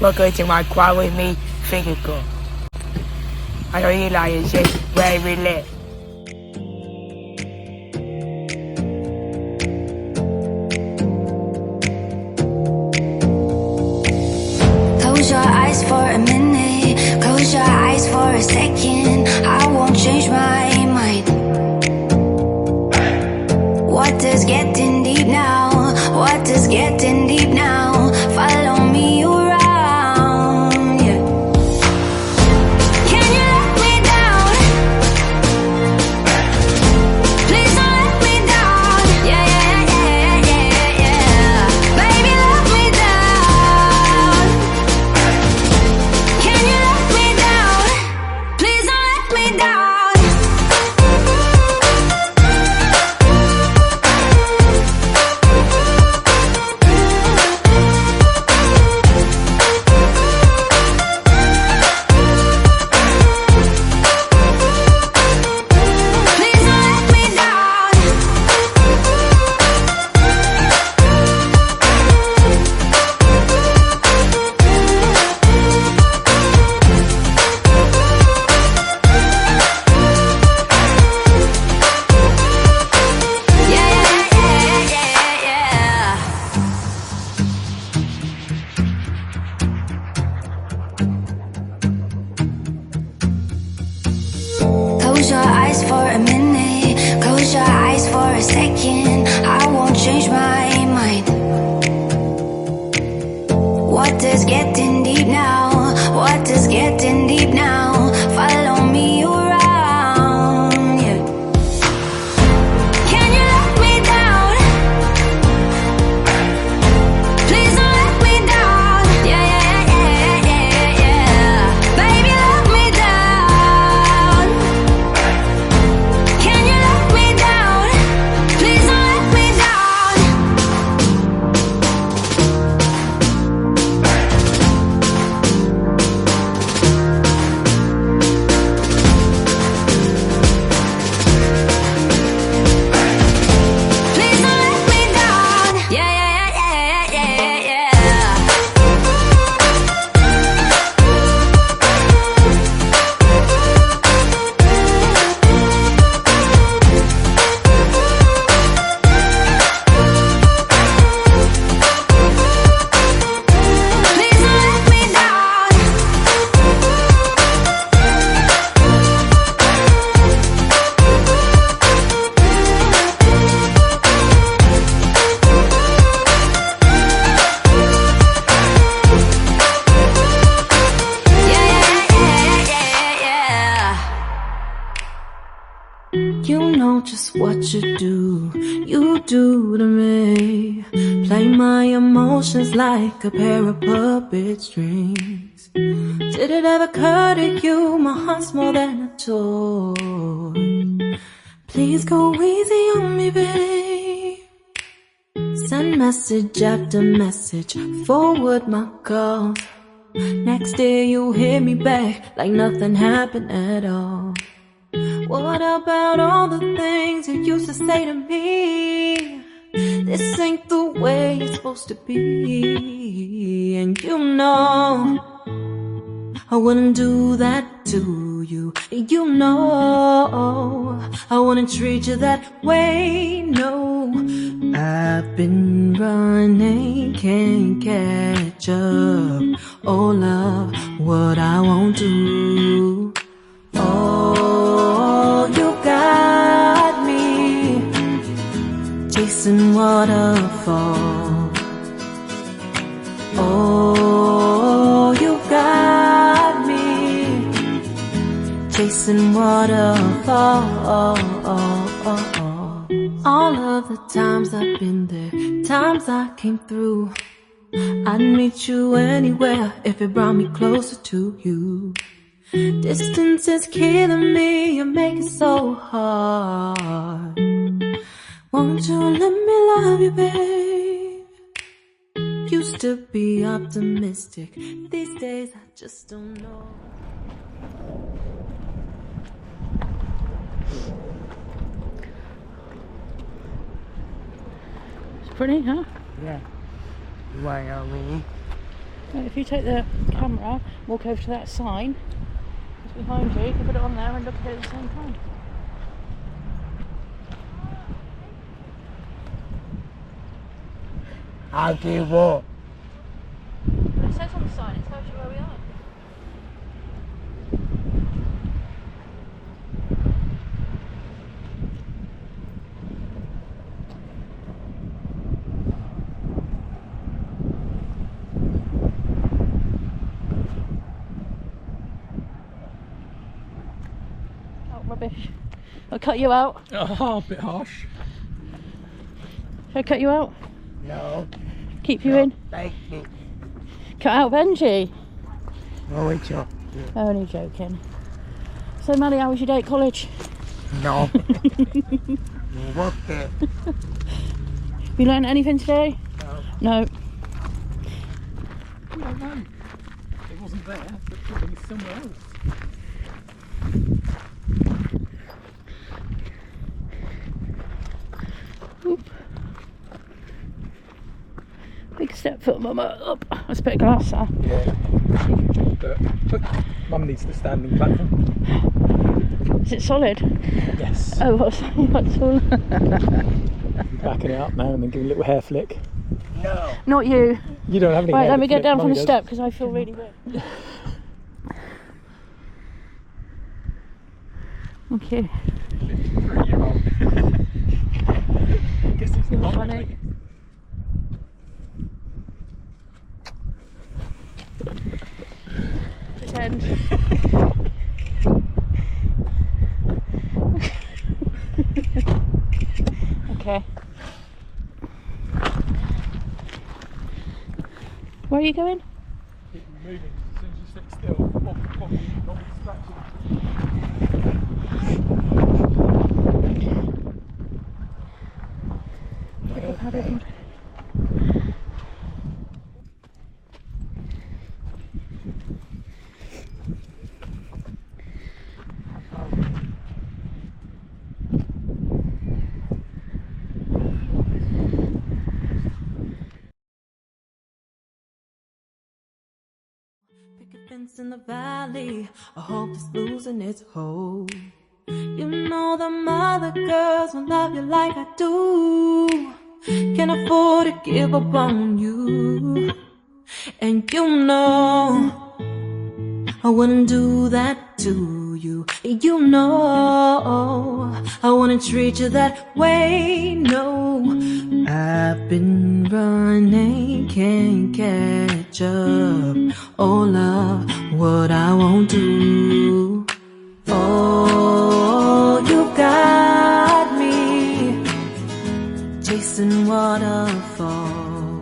Welcome to my quad with me vehicle. I know you like it, just very lit. Close your eyes for a minute, close your eyes for a second. I won't change my mind. What is getting deep now? What is getting deep now? Follow me around, yeah. Can you let me down? Please don't let me down. Yeah, yeah, yeah, yeah, yeah. Baby, let me down. Can you let me down? Please don't let me down. Close your eyes for a minute, close your eyes for a second. I won't change my mind. What is getting deep now? What is getting deep now? Follow me around, yeah. Can you let me down? Please don't let me down. Yeah, yeah, yeah, yeah, yeah. Baby, let me down. Can you let me down? Please don't let me down. Please don't let me down. Yeah, yeah, yeah, yeah, yeah, yeah. Please don't let me down. Yeah, yeah, yeah, yeah, yeah. You know just what you do to me. Play my emotions like a pair of puppet strings. Did it ever occur to you my heart's more than a toy? Please go easy on me, babe. Send message after message, forward my calls. Next day you hit me back like nothing happened at all. What about all the things you used to say to me? This ain't the way it's supposed to be. And you know I wouldn't do that to you. You know I wouldn't treat you that way, no. I've been running, can't catch up. Oh love, what I won't do. Oh, you got me chasing waterfalls. Oh, you got me chasing waterfalls. All of the times I've been there, times I came through. I'd meet you anywhere if it brought me closer to you. Distance is killing me, you make it so hard. Won't you let me love you, babe? Used to be optimistic, these days I just don't know. It's pretty, huh? Yeah. Wyoming. Right, if you take the camera, walk over to that sign, it's behind you, you can put it on there and look at it at the same time. How do you walk? But it says on the sign, it tells you where we are. Oh, rubbish. I'll cut you out. Oh, a bit harsh. Shall I cut you out? No. Keep you in? Thank you. Cut out Benji. Oh, it's your... Only joking. So, Maddie, how was your day at college? No. What the... You learned anything today? No. No. We don't know. It wasn't there, but probably somewhere else. Oop. Big step for Mama. Up. Let's put a glass there. Yeah. But Mum needs the standing platform. Is it solid? Yes. Oh, what's all? Backing it up now and then giving a little hair flick. No. Not you. You don't have any Right, hair let me flick, get down from Mummy the does. step because I feel really weird. Okay. 3-year-old. Guess it's not Funny. Pretend. Okay. Where are you going? Keep moving as soon as you sit still. Not distracted. Picket fence in the valley, a hope is losing its hold. You know the mother girls will love you like I do. Can't afford to give up on you. And you know I wouldn't do that to you. You know I wouldn't treat you that way, no. I've been running, can't catch up. Oh love, what I won't do. Oh, you got me chasing waterfalls.